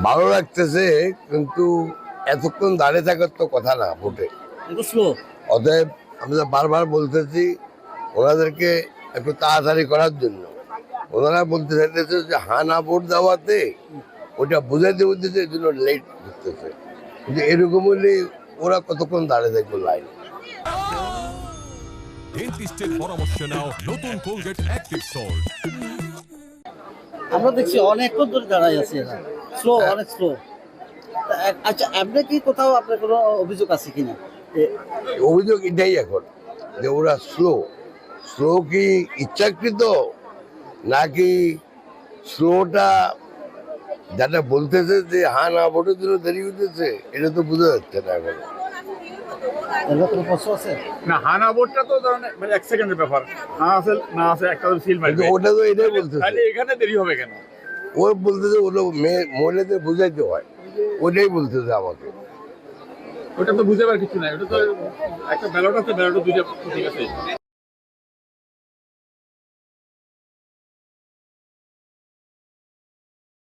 ভালো লাগতেছে, কিন্তু এতক্ষণ দাঁড়িয়ে থাকার তো কথা না ভোটে। অতএব আমি তো বারবার বলতেছি ওনাদেরকে একটু তাড়াতাড়ি করার জন্য। ওনারা বলতে চাইতেছে যে হানা ভোট দেওয়াতে ওটা বুঝাইতে বুঝতেছে, এই জন্য লেট করতেছে। কিন্তু এরকম হলে ওরা কতক্ষণ দাঁড়িয়ে থাকবে লাইন। ডেন্টিস্টের পরামর্শ নাও নতুন কোলগেট অ্যাক্টিভ সল্ট। আমরা দেখছি অনেকক্ষণ ধরে দাঁড়াই আছি, এরা স্লো, অনেক স্লো। আচ্ছা, আপনি কি কোথাও আপনার কোনো অভিযোগ আছে কিনা? অভিযোগ এটাই এখন যে ওরা স্লো। স্লো কি ইচ্ছাকৃত নাকি স্লোটা যারা বলতেছে যে হ্যাঁ না ভোটের জন্য দেরি হইতেছে, এটা তো বোঝা যাচ্ছে না এখন। না, হানা ভোটটা তো ধরেন মানে 1 সেকেন্ডের ব্যাপার। হ্যাঁ আছে না আছে একটা সিল মারবে, ওটা তো এটাই বলতেছে। তাহলে এখানে দেরি হবে কেন? ও বলতেছে ওগুলো মহিলাদের বুঝাইতে হয়, ওটাই বলতেছে আমাকে। ওটা তো বুঝে পার কিছু নাই, ওটা তো একটা ব্যালট আছে, ব্যালটও দুইটা ঠিক আছে।